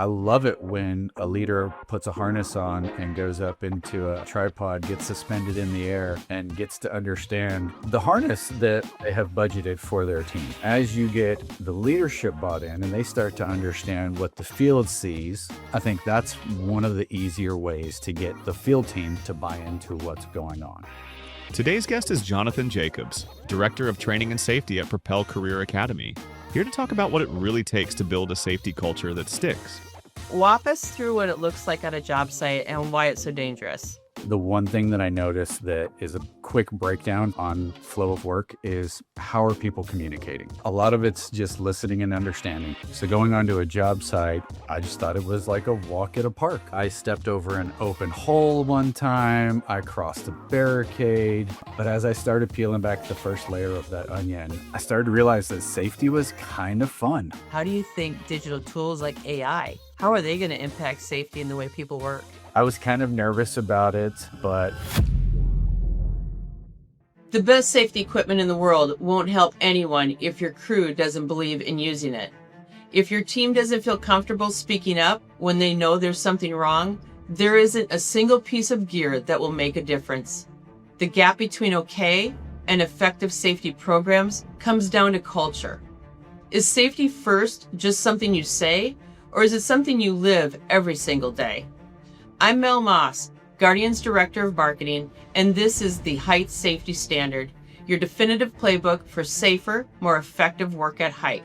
I love it when a leader puts a harness on and goes up into a tripod, gets suspended in the air, and gets to understand the harness that they have budgeted for their team. As you get the leadership bought in and they start to understand what the field sees, I think that's one of the easier ways to get the field team to buy into what's going on. Today's guest is Jonathan Jacobs, Director of Training and Safety at Propel Career Academy, here to talk about what it really takes to build a safety culture that sticks. Walk us through what it looks like on a job site and why it's so dangerous. The one thing that I noticed that is a quick breakdown on flow of work is how are people communicating? A lot of it's just listening and understanding. So going onto a job site, I just thought it was like a walk at a park. I stepped over an open hole one time, I crossed a barricade, but as I started peeling back the first layer of that onion, I started to realize that safety was kind of fun. How do you think digital tools like AI, how are they going to impact safety and the way people work? I was kind of nervous about it, but the best safety equipment in the world won't help anyone if your crew doesn't believe in using it. If your team doesn't feel comfortable speaking up when they know there's something wrong, there isn't a single piece of gear that will make a difference. The gap between okay and effective safety programs comes down to culture. Is safety first just something you say, or is it something you live every single day? I'm Mel Moss, Guardian's Director of Marketing, and this is the Height Safety Standard, your definitive playbook for safer, more effective work at height.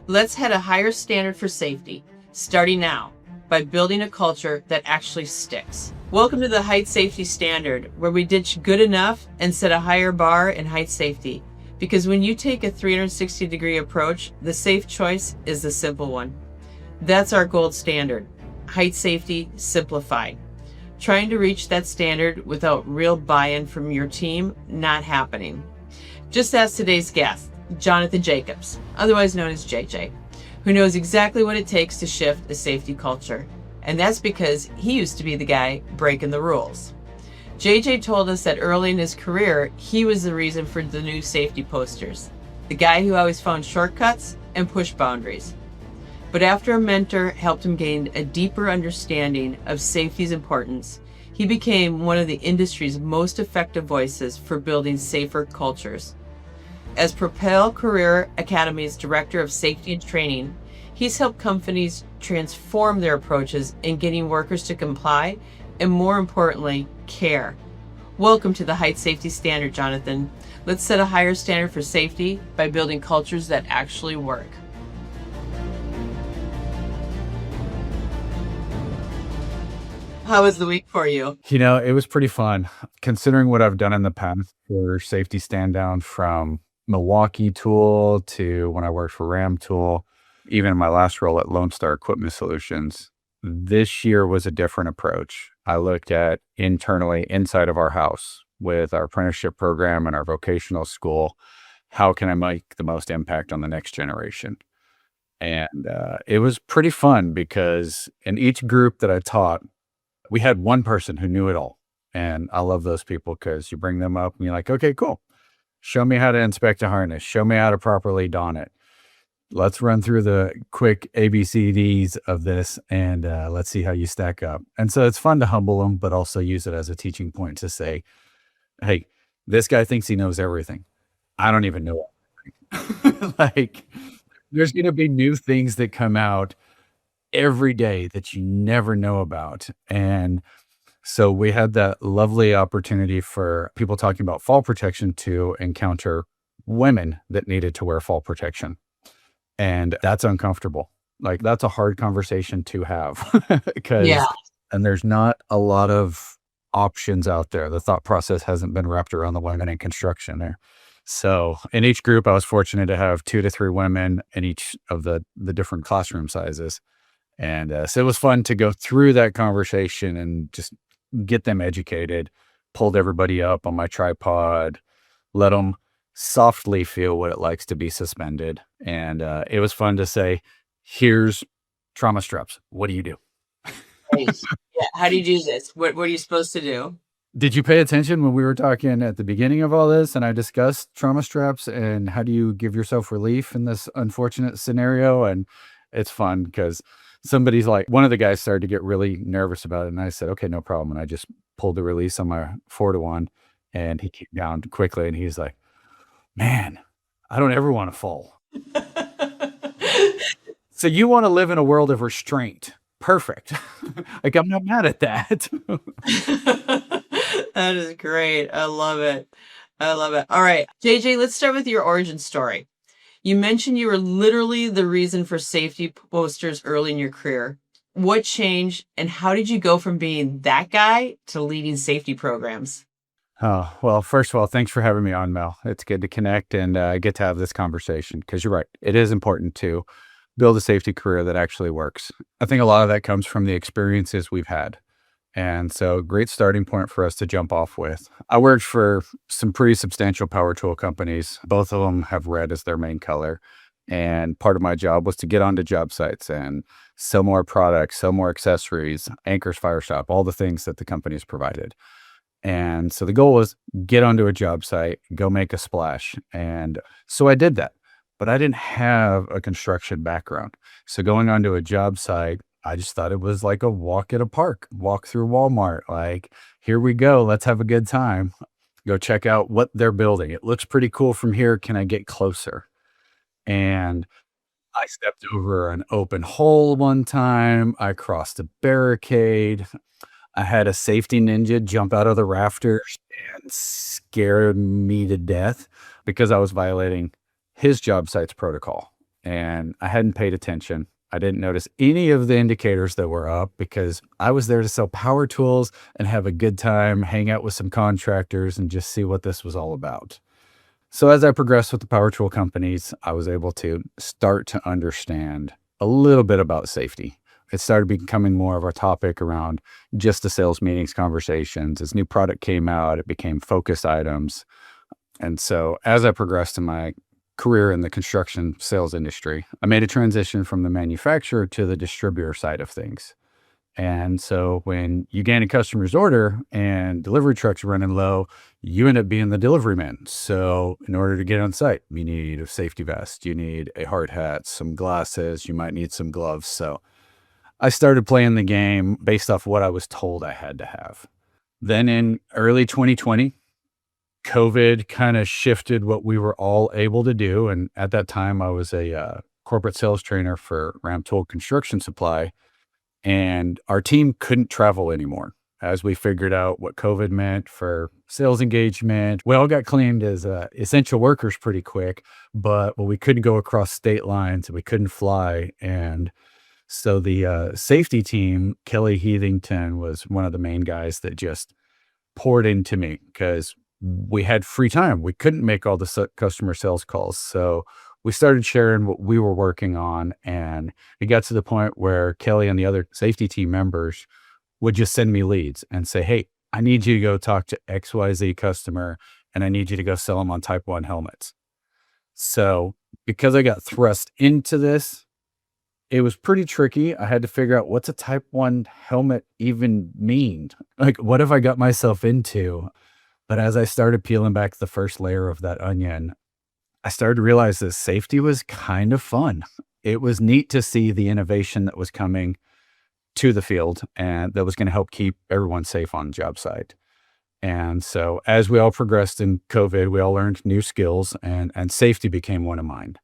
Let's head a higher standard for safety, starting now, by building a culture that actually sticks. Welcome to the Height Safety Standard, where we ditch good enough and set a higher bar in height safety. Because when you take a 360-degree approach, the safe choice is the simple one. That's our gold standard. Height safety simplified. Trying to reach that standard without real buy-in from your team, not happening. Just ask today's guest, Jonathan Jacobs, otherwise known as JJ, who knows exactly what it takes to shift a safety culture. And that's because he used to be the guy breaking the rules. JJ told us that early in his career, he was the reason for the new safety posters, the guy who always found shortcuts and pushed boundaries. But after a mentor helped him gain a deeper understanding of safety's importance, he became one of the industry's most effective voices for building safer cultures. As Propel Career Academy's Director of Safety and Training, he's helped companies transform their approaches in getting workers to comply and, more importantly, care. Welcome to the Height Safety Standard, Jonathan. Let's set a higher standard for safety by building cultures that actually work. How was the week for you? You know, it was pretty fun. Considering what I've done in the past for safety stand down, from Milwaukee Tool to when I worked for Ram Tool, even in my last role at Lone Star Equipment Solutions, this year was a different approach. I looked at internally inside of our house with our apprenticeship program and our vocational school, how can I make the most impact on the next generation? And it was pretty fun because in each group that I taught, we had one person who knew it all. And I love those people because you bring them up and you're like, okay, cool. Show me how to inspect a harness. Show me how to properly don it. Let's run through the quick ABCDs of this and let's see how you stack up. And so it's fun to humble them, but also use it as a teaching point to say, hey, this guy thinks he knows everything. I don't even know everything. Like, there's going to be new things that come out every day that you never know about. And so we had that lovely opportunity for people talking about fall protection to encounter women that needed to wear fall protection. And that's uncomfortable. Like, that's a hard conversation to have because, and there's not a lot of options out there. The thought process hasn't been wrapped around the women in construction there. So in each group, I was fortunate to have 2 to 3 women in each of the different classroom sizes. And so it was fun to go through that conversation and just get them educated, pulled everybody up on my tripod, let them softly feel what it likes to be suspended. And it was fun to say, here's trauma straps. What do you do? Right. Yeah. How do you do this? What are you supposed to do? Did you pay attention when we were talking at the beginning of all this and I discussed trauma straps and how do you give yourself relief in this unfortunate scenario? And it's fun because somebody's like, one of the guys started to get really nervous about it. And I said, okay, no problem. And I just pulled the release on my 4-to-1 and he came down quickly and he's like, man, I don't ever want to fall. So you want to live in a world of restraint. Perfect. Like, I'm not mad at that. That is great. I love it. I love it. All right, JJ, let's start with your origin story. You mentioned you were literally the reason for safety posters early in your career. What changed and how did you go from being that guy to leading safety programs? Oh, well, first of all, thanks for having me on, Mel. It's good to connect and get to have this conversation because you're right. It is important to build a safety career that actually works. I think a lot of that comes from the experiences we've had. And so, great starting point for us to jump off with. I worked for some pretty substantial power tool companies. Both of them have red as their main color. And part of my job was to get onto job sites and sell more products, sell more accessories, Anchors Fire Shop, all the things that the companies provided. And so the goal was get onto a job site, go make a splash. And so I did that, but I didn't have a construction background. So going onto a job site, I just thought it was like a walk at a park, walk through Walmart. Like, here we go. Let's have a good time. Go check out what they're building. It looks pretty cool from here. Can I get closer? And I stepped over an open hole one time. I crossed a barricade. I had a safety ninja jump out of the rafters and scared me to death because I was violating his job site's protocol. And I hadn't paid attention. I didn't notice any of the indicators that were up because I was there to sell power tools and have a good time, hang out with some contractors, and just see what this was all about. So as I progressed with the power tool companies, I was able to start to understand a little bit about safety. It started becoming more of a topic around just the sales meetings, conversations. As new product came out, it became focus items. And so as I progressed in my career in the construction sales industry, I made a transition from the manufacturer to the distributor side of things. And so when you gain a customer's order and delivery trucks running low, you end up being the delivery man. So in order to get on site, you need a safety vest, you need a hard hat, some glasses, you might need some gloves. So I started playing the game based off what I was told I had to have. Then in early 2020, COVID kind of shifted what we were all able to do. And at that time, I was a corporate sales trainer for Ram Tool Construction Supply. And our team couldn't travel anymore. As we figured out what COVID meant for sales engagement, we all got claimed as essential workers pretty quick, but we couldn't go across state lines and we couldn't fly. And so the safety team, Kelly Heathington, was one of the main guys that just poured into me because we had free time. We couldn't make all the customer sales calls. So we started sharing what we were working on. And it got to the point where Kelly and the other safety team members would just send me leads and say, hey, I need you to go talk to XYZ customer and I need you to go sell them on Type 1 helmets. So because I got thrust into this, it was pretty tricky. I had to figure out what's a Type 1 helmet even mean? Like, what have I got myself into? But as I started peeling back the first layer of that onion, I started to realize that safety was kind of fun. It was neat to see the innovation that was coming to the field and that was going to help keep everyone safe on the job site. And so as we all progressed in COVID, we all learned new skills and safety became one of mine.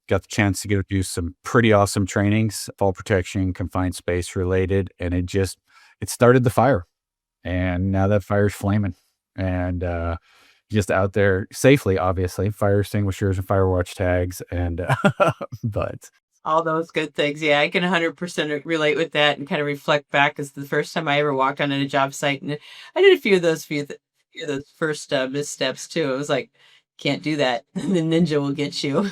Got the chance to go do some pretty awesome trainings, fall protection, confined space related, and it started the fire. And now that fire's flaming and just out there safely, obviously, fire extinguishers and fire watch tags and but All those good things. Yeah, I can 100% relate with that and kind of reflect back as the first time I ever walked on a job site. And I did a few of those first missteps too. It was like, can't do that. The ninja will get you.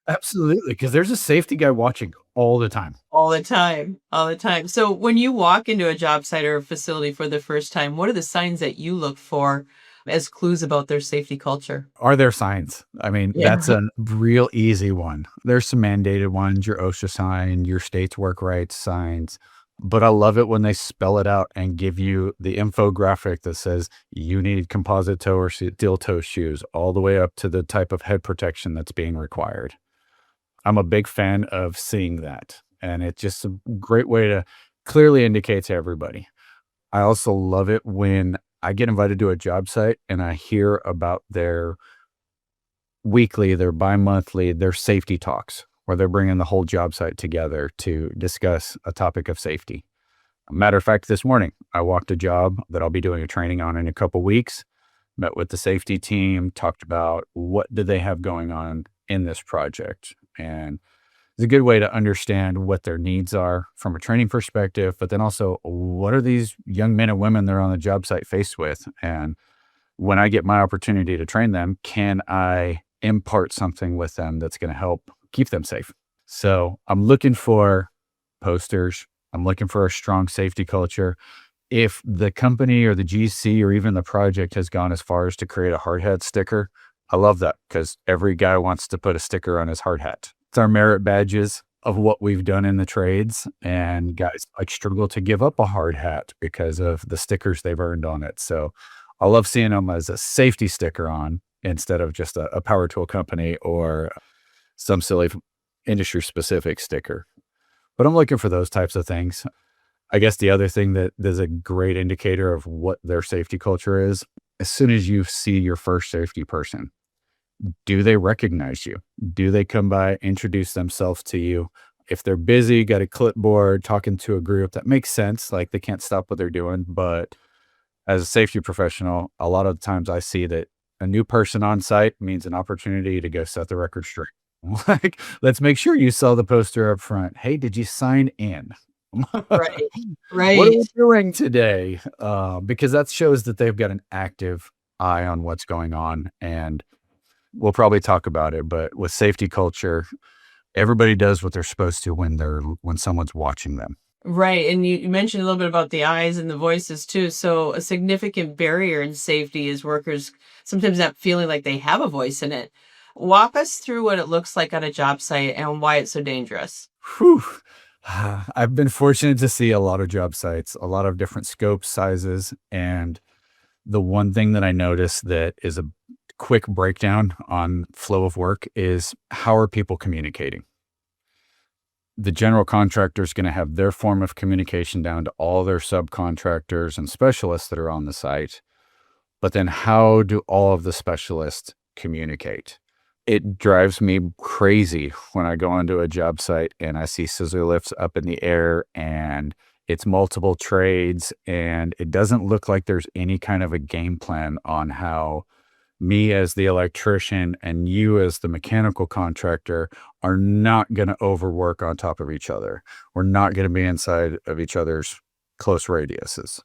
absolutely, because there's a safety guy watching all the time. All the time. All the time. So when you walk into a job site or a facility for the first time, what are the signs that you look for as clues about their safety culture? Are there signs? I mean, Yeah. that's a real easy one. There's some mandated ones, your OSHA sign, your state's work rights signs. But I love it when they spell it out and give you the infographic that says you need composite toe or steel toe shoes, all the way up to the type of head protection that's being required. I'm a big fan of seeing that And it's just a great way to clearly indicate to everybody. I also love it when I get invited to a job site and I hear about their weekly, their bi-monthly, their safety talks, where they're bringing the whole job site together to discuss a topic of safety. Matter of fact, this morning, I walked a job that I'll be doing a training on in a couple weeks, met with the safety team, talked about what do they have going on in this project. And it's a good way to understand what their needs are from a training perspective, but then also what are these young men and women that are on the job site faced with? And when I get my opportunity to train them, can I impart something with them that's going to help keep them safe? So I'm looking for posters. I'm looking for a strong safety culture. If the company or the GC or even the project has gone as far as to create a hard hat sticker, I love that because every guy wants to put a sticker on his hard hat. It's our merit badges of what we've done in the trades. And guys like struggle to give up a hard hat because of the stickers they've earned on it. So I love seeing them as a safety sticker on instead of just a power tool company or some silly industry specific sticker. But I'm looking for those types of things. I guess the other thing that is a great indicator of what their safety culture is, as soon as you see your first safety person, do they recognize you? Do they come by, introduce themselves to you? If they're busy, got a clipboard, talking to a group, that makes sense. Like they can't stop what they're doing. But as a safety professional, a lot of times I see that a new person on site means an opportunity to go set the record straight. Like, let's make sure you saw the poster up front. Hey, did you sign in? Right. What are Right. we doing today? Because that shows that they've got an active eye on what's going on. And we'll probably talk about it, but with safety culture, everybody does what they're supposed to when someone's watching them. Right. And you mentioned a little bit about the eyes and the voices too. So a significant barrier in safety is workers sometimes not feeling like they have a voice in it. Walk us through what it looks like on a job site and why it's so dangerous. Whew. I've been fortunate to see a lot of job sites, a lot of different scopes, sizes, and the one thing that I noticed that is a quick breakdown on flow of work is how are people communicating? The general contractor is going to have their form of communication down to all their subcontractors and specialists that are on the site. But then how do all of the specialists communicate? It drives me crazy when I go onto a job site and I see scissor lifts up in the air and it's multiple trades and it doesn't look like there's any kind of a game plan on how me as the electrician and you as the mechanical contractor are not going to overwork on top of each other. We're not going to be inside of each other's close radiuses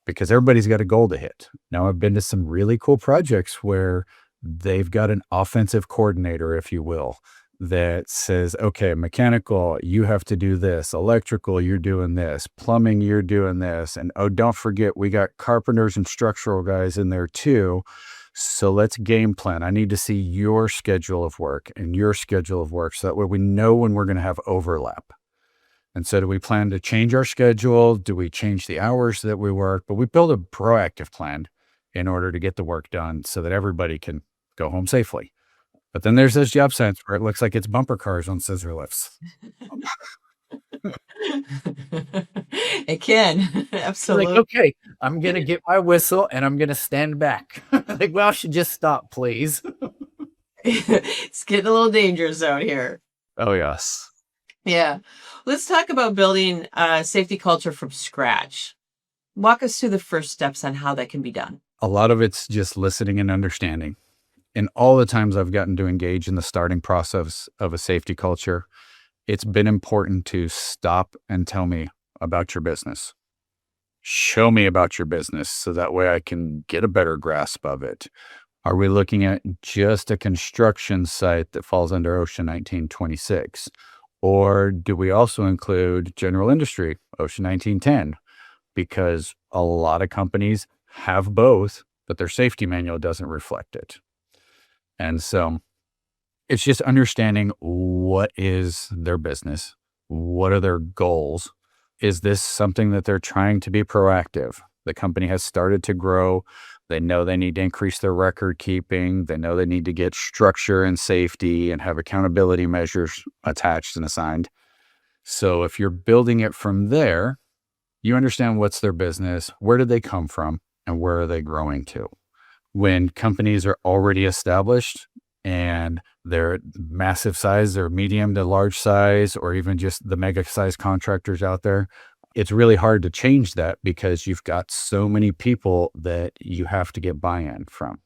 because everybody's got a goal to hit. Now, I've been to some really cool projects where they've got an offensive coordinator, if you will, that says, okay, mechanical, you have to do this. Electrical, you're doing this. Plumbing, you're doing this. And oh, don't forget, we got carpenters and structural guys in there too. So let's game plan. I need to see your schedule of work and your schedule of work so that way we know when we're going to have overlap. And so do we plan to change our schedule? Do we change the hours that we work? But we build a proactive plan in order to get the work done so that everybody can go home safely. But then there's those job sites where it looks like it's bumper cars on scissor lifts. It can. Like, Absolutely. okay, I'm going to get my whistle and I'm going to stand back. Like, well, I should just stop, please. It's getting a little dangerous out here. Oh, yes. Yeah. Let's talk about building a safety culture from scratch. Walk us through the first steps on how that can be done. A lot of it's just listening and understanding. And all the times I've gotten to engage in the starting process of a safety culture, it's been important to stop and tell me about your business. Show me about your business so that way I can get a better grasp of it. Are we looking at just a construction site that falls under OSHA 1926? Or do we also include general industry, OSHA 1910? Because a lot of companies have both, but their safety manual doesn't reflect it. And so it's just understanding what is their business, what are their goals. Is this something that they're trying to be proactive? The company has started to grow. They know they need to increase their record keeping. They know they need to get structure and safety and have accountability measures attached and assigned. So if you're building it from there, you understand what's their business, where did they come from, and where are they growing to. When companies are already established and they're massive size or medium to large size, or even just the mega size contractors out there, it's really hard to change that because you've got so many people that you have to get buy-in from.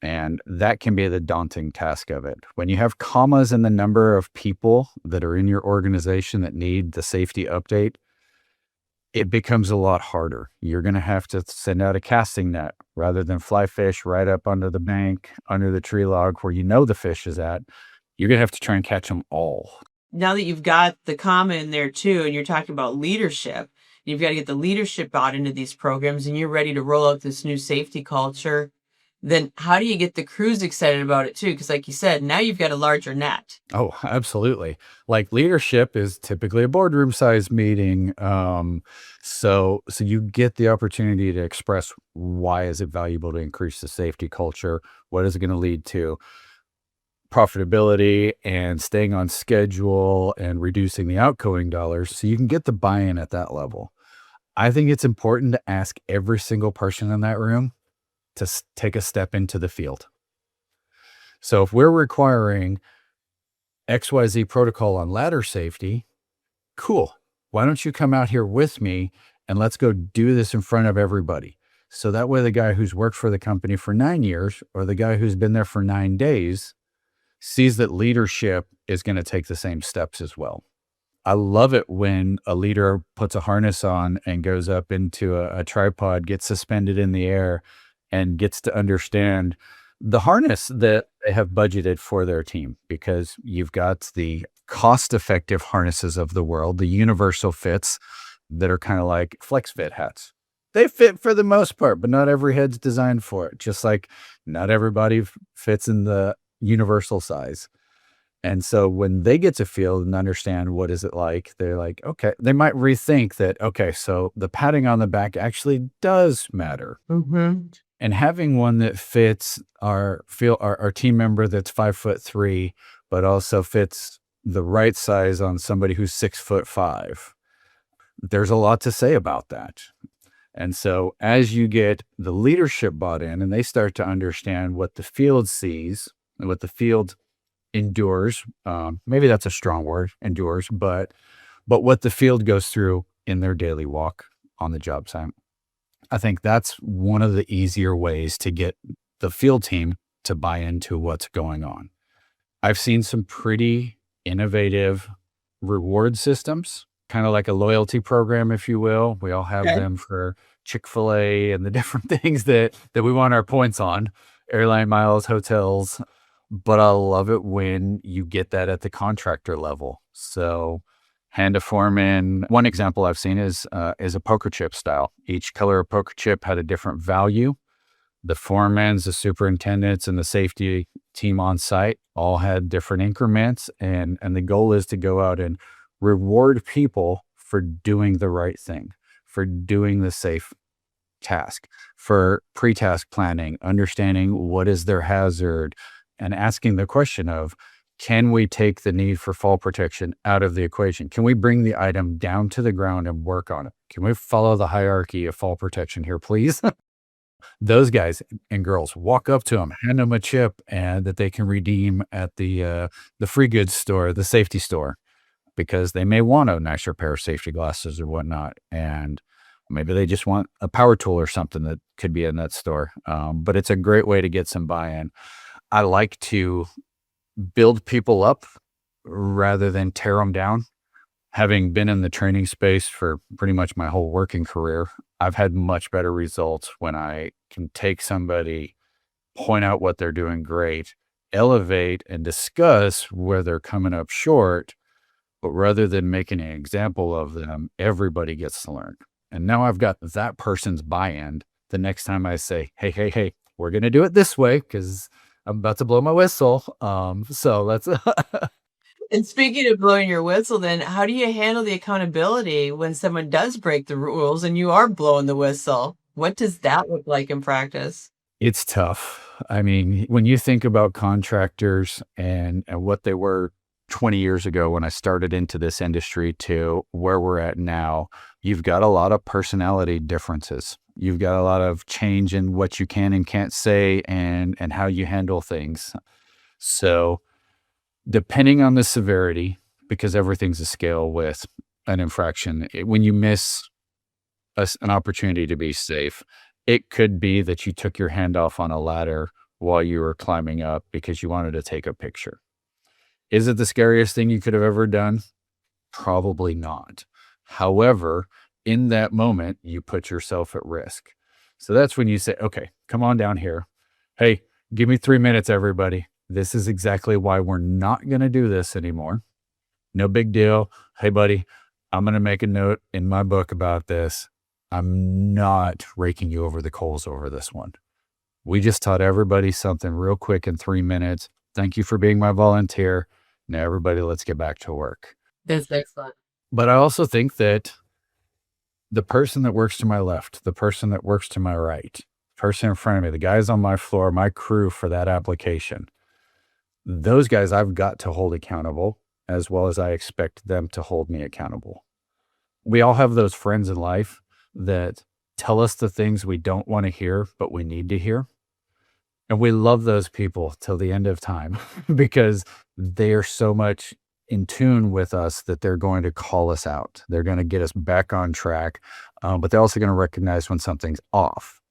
And that can be the daunting task of it. When you have commas in the number of people that are in your organization that need the safety update, it becomes a lot harder. You're going to have to send out a casting net rather than fly fish right up under the bank, under the tree log where you know the fish is at. You're going to have to try and catch them all. Now that you've got the comma in there too, and you're talking about leadership, you've got to get the leadership bought into these programs and you're ready to roll out this new safety culture, then how do you get the crews excited about it too? Because like you said, now you've got a larger net. Oh, absolutely. Like leadership is typically a boardroom size meeting. So you get the opportunity to express why is it valuable to increase the safety culture? What is it going to lead to? Profitability and staying on schedule and reducing the outgoing dollars. So you can get the buy-in at that level. I think it's important to ask every single person in that room to take a step into the field. So if we're requiring XYZ protocol on ladder safety, cool. Why don't you come out here with me and let's go do this in front of everybody? So that way the guy who's worked for the company for 9 years or the guy who's been there for 9 days sees that leadership is going to take the same steps as well. I love it when a leader puts a harness on and goes up into a tripod, gets suspended in the air, and gets to understand the harness that they have budgeted for their team, because you've got the cost-effective harnesses of the world, the universal fits that are kind of like flex fit hats. They fit for the most part, but not every head's designed for it. Just like not everybody fits in the universal size. And so when they get to feel and understand what is it like, they're like, okay, they might rethink that, okay, so the padding on the back actually does matter. Mm-hmm. And having one that fits our team member that's 5'3", but also fits the right size on somebody who's 6'5". There's a lot to say about that. And so as you get the leadership bought in and they start to understand what the field sees and what the field endures, maybe that's a strong word, endures, but what the field goes through in their daily walk on the job site. I think that's one of the easier ways to get the field team to buy into what's going on. I've seen some pretty innovative reward systems, kind of like a loyalty program, if you will. We all have them for Chick-fil-A and the different things that we want our points on, airline miles, hotels. But I love it when you get that at the contractor level. So hand a foreman. One example I've seen is a poker chip style. Each color of poker chip had a different value. The foremans, the superintendents, and the safety team on site all had different increments. And the goal is to go out and reward people for doing the right thing, for doing the safe task, for pre-task planning, understanding what is their hazard, and asking the question of, can we take the need for fall protection out of the equation? Can we bring the item down to the ground and work on it? Can we follow the hierarchy of fall protection here, please? Those guys and girls walk up to them, hand them a chip and that they can redeem at the free goods store, the safety store, because they may want a nicer pair of safety glasses or whatnot. And maybe they just want a power tool or something that could be in that store. But it's a great way to get some buy-in. I like to build people up rather than tear them down. Having been in the training space for pretty much my whole working career, I've had much better results when I can take somebody, point out what they're doing great, elevate and discuss where they're coming up short, but rather than making an example of them, everybody gets to learn. And now I've got that person's buy-in. The next time I say, hey, we're going to do it this way because I'm about to blow my whistle. So let's. And speaking of blowing your whistle, then how do you handle the accountability when someone does break the rules and you are blowing the whistle? What does that look like in practice? It's tough. I mean, when you think about contractors and what they were 20 years ago when I started into this industry to where we're at now, you've got a lot of personality differences. You've got a lot of change in what you can and can't say and how you handle things. So depending on the severity, because everything's a scale with an infraction, when you miss an opportunity to be safe, it could be that you took your hand off on a ladder while you were climbing up because you wanted to take a picture. Is it the scariest thing you could have ever done? Probably not. However, in that moment, you put yourself at risk. So that's when you say, okay, come on down here. Hey, give me 3 minutes, everybody. This is exactly why we're not going to do this anymore. No big deal. Hey, buddy, I'm going to make a note in my book about this. I'm not raking you over the coals over this one. We just taught everybody something real quick in 3 minutes. Thank you for being my volunteer. Now, everybody, let's get back to work. That's excellent. But I also think that the person that works to my left, the person that works to my right, the person in front of me, the guys on my floor, my crew for that application, those guys I've got to hold accountable as well as I expect them to hold me accountable. We all have those friends in life that tell us the things we don't want to hear, but we need to hear. And we love those people till the end of time because they are so much in tune with us that they're going to call us out. They're going to get us back on track, but they're also going to recognize when something's off.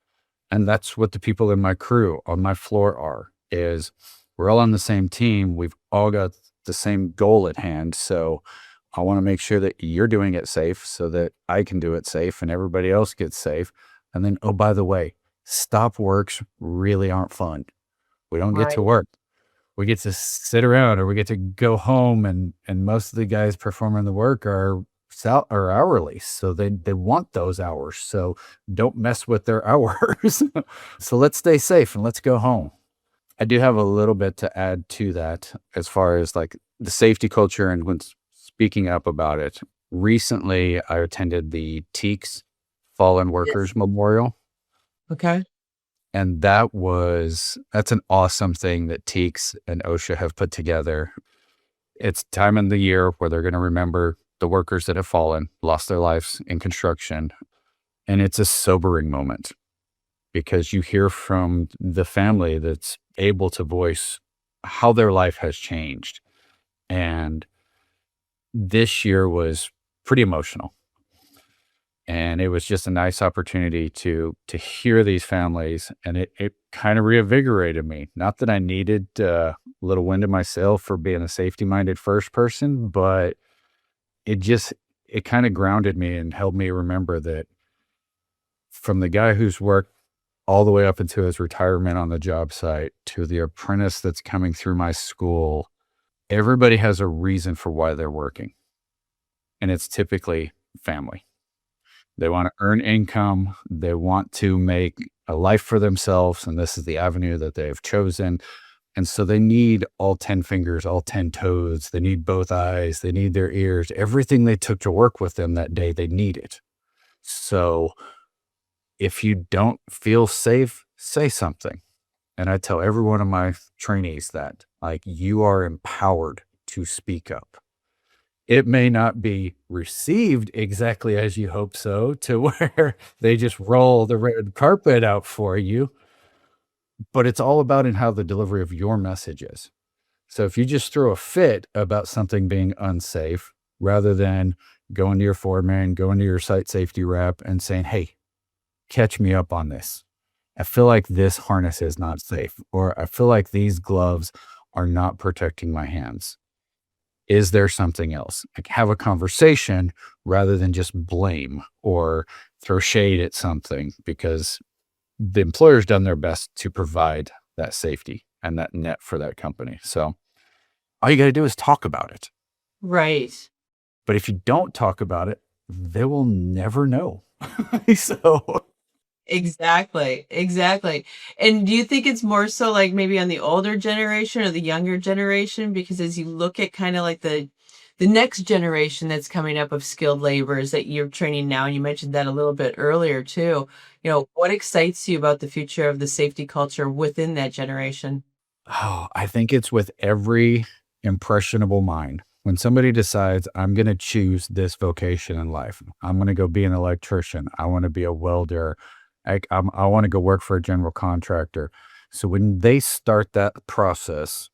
And that's what the people in my crew on my floor are, is we're all on the same team. We've all got the same goal at hand. So I want to make sure that you're doing it safe so that I can do it safe and everybody else gets safe. And then, oh, by the way, stop works really aren't fun. We don't get to work. We get to sit around or we get to go home and most of the guys performing the work are hourly. So they want those hours. So don't mess with their hours. So let's stay safe and let's go home. I do have a little bit to add to that as far as like the safety culture and when speaking up about it. Recently, I attended the TEEX Fallen Workers Memorial. Okay. And that's an awesome thing that TEEX and OSHA have put together. It's time in the year where they're going to remember the workers that have fallen, lost their lives in construction. And it's a sobering moment because you hear from the family that's able to voice how their life has changed. And this year was pretty emotional. And it was just a nice opportunity to hear these families. And it kind of reinvigorated me. Not that I needed a little wind in my sail for being a safety-minded first person, but it kind of grounded me and helped me remember that from the guy who's worked all the way up into his retirement on the job site to the apprentice that's coming through my school, everybody has a reason for why they're working. And it's typically family. They want to earn income. They want to make a life for themselves. And this is the avenue that they've chosen. And so they need all 10 fingers, all 10 toes. They need both eyes. They need their ears. Everything they took to work with them that day, they need it. So if you don't feel safe, say something. And I tell every one of my trainees that, like, you are empowered to speak up. It may not be received exactly as you hope so, to where they just roll the red carpet out for you, but it's all about in how the delivery of your message is. So if you just throw a fit about something being unsafe, rather than going to your foreman, going to your site safety rep and saying, hey, catch me up on this. I feel like this harness is not safe, or I feel like these gloves are not protecting my hands. Is there something else? Like, have a conversation rather than just blame or throw shade at something, because the employer's done their best to provide that safety and that net for that company. So all you got to do is talk about it. Right. But if you don't talk about it, they will never know. So Exactly. And do you think it's more so like maybe on the older generation or the younger generation? Because as you look at kind of like the next generation that's coming up of skilled laborers that you're training now, and you mentioned that a little bit earlier too, what excites you about the future of the safety culture within that generation? I think it's with every impressionable mind. When somebody decides, I'm going to choose this vocation in life, I'm going to go be an electrician, I want to be a welder, I want to go work for a general contractor. So when they start that process,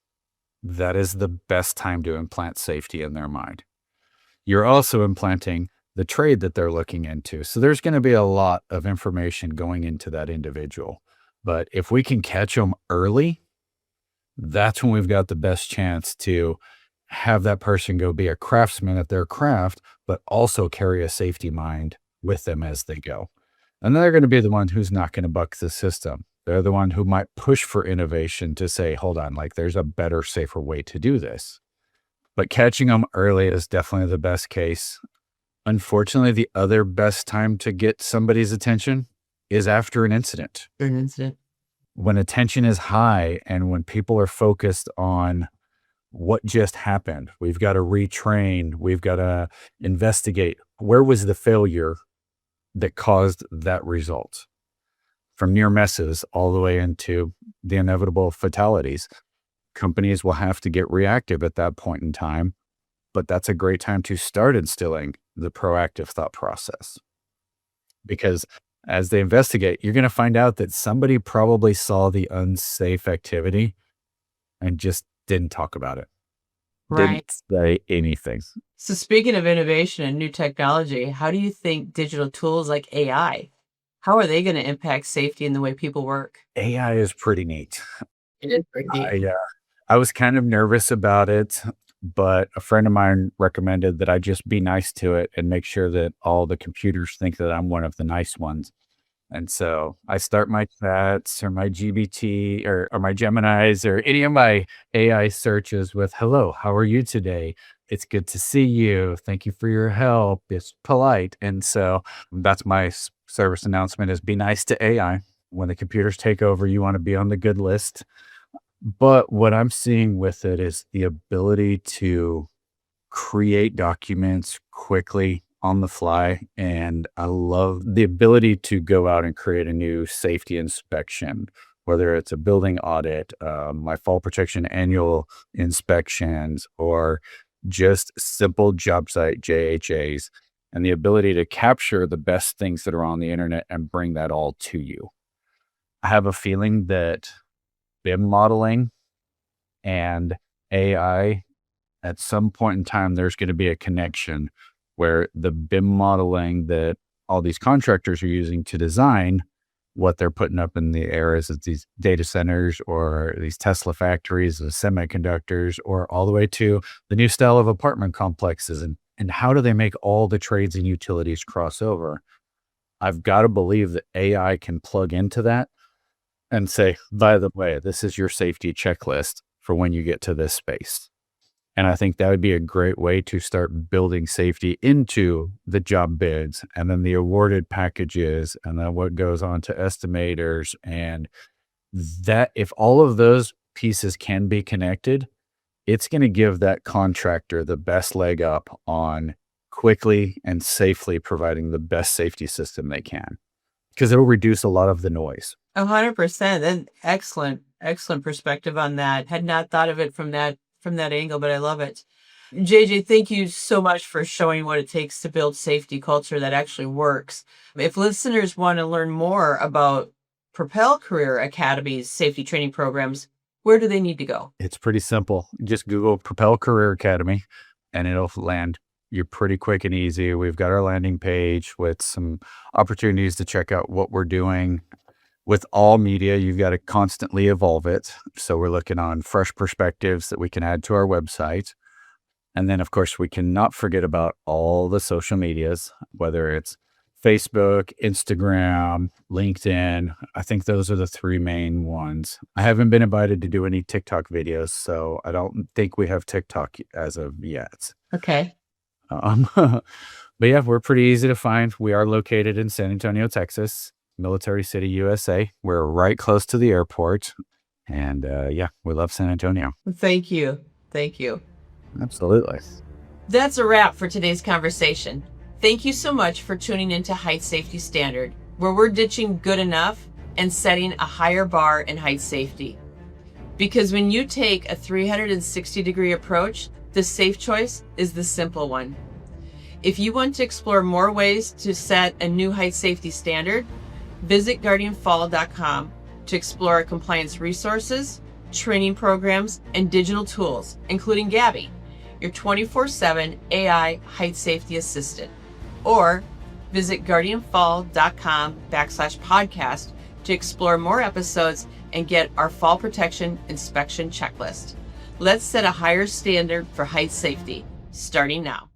that is the best time to implant safety in their mind. You're also implanting the trade that they're looking into. So there's going to be a lot of information going into that individual. But if we can catch them early, that's when we've got the best chance to have that person go be a craftsman at their craft, but also carry a safety mind with them as they go. And they're going to be the one who's not going to buck the system. They're the one who might push for innovation to say, hold on, like there's a better, safer way to do this. But catching them early is definitely the best case. Unfortunately, the other best time to get somebody's attention is after an incident. An incident. When attention is high and when people are focused on what just happened, we've got to retrain, we've got to investigate. Where was the failure that caused that result? From near misses all the way into the inevitable fatalities. Companies will have to get reactive at that point in time, but that's a great time to start instilling the proactive thought process. Because as they investigate, you're going to find out that somebody probably saw the unsafe activity and just didn't talk about it. Right. Didn't say anything. So speaking of innovation and new technology, how do you think digital tools like AI, how are they going to impact safety in the way people work? AI is pretty neat. It is pretty neat. I was kind of nervous about it, but a friend of mine recommended that I just be nice to it and make sure that all the computers think that I'm one of the nice ones. And so I start my chats or my GBT or my Geminis or any of my AI searches with, hello, how are you today? It's good to see you. Thank you for your help. It's polite. And so that's my service announcement is be nice to AI. When the computers take over, you want to be on the good list. But what I'm seeing with it is the ability to create documents quickly on the fly. And I love the ability to go out and create a new safety inspection, whether it's a building audit, my fall protection annual inspections, or just simple job site JHAs, and the ability to capture the best things that are on the internet and bring that all to you. I have a feeling that BIM modeling and AI, at some point in time, there's going to be a connection where the BIM modeling that all these contractors are using to design what they're putting up in the air is these data centers or these Tesla factories, the semiconductors, or all the way to the new style of apartment complexes. And how do they make all the trades and utilities cross over? I've got to believe that AI can plug into that and say, by the way, this is your safety checklist for when you get to this space. And I think that would be a great way to start building safety into the job bids and then the awarded packages and then what goes on to estimators. And that if all of those pieces can be connected, it's going to give that contractor the best leg up on quickly and safely providing the best safety system they can, because it'll reduce a lot of the noise. 100%. And excellent perspective on that. Had not thought of it from that angle, but I love it. JJ, thank you so much for showing what it takes to build safety culture that actually works. If listeners want to learn more about Propel Career Academy's safety training programs, where do they need to go? It's pretty simple. Just Google Propel Career Academy and it'll land you pretty quick and easy. We've got our landing page with some opportunities to check out what we're doing. With all media, you've got to constantly evolve it. So we're looking on fresh perspectives that we can add to our website. And then, of course, we cannot forget about all the social medias, whether it's Facebook, Instagram, LinkedIn. I think those are the three main ones. I haven't been invited to do any TikTok videos, so I don't think we have TikTok as of yet. Okay. But yeah, we're pretty easy to find. We are located in San Antonio, Texas. Military City, USA. We're right close to the airport. And yeah, we love San Antonio. Thank you. Thank you. Absolutely. That's a wrap for today's conversation. Thank you so much for tuning into Height Safety Standard, where we're ditching good enough and setting a higher bar in height safety. Because when you take a 360-degree approach, the safe choice is the simple one. If you want to explore more ways to set a new height safety standard, visit guardianfall.com to explore our compliance resources, training programs, and digital tools, including Gabby, your 24/7 AI height safety assistant. Or visit guardianfall.com/podcast to explore more episodes and get our fall protection inspection checklist. Let's set a higher standard for height safety, starting now.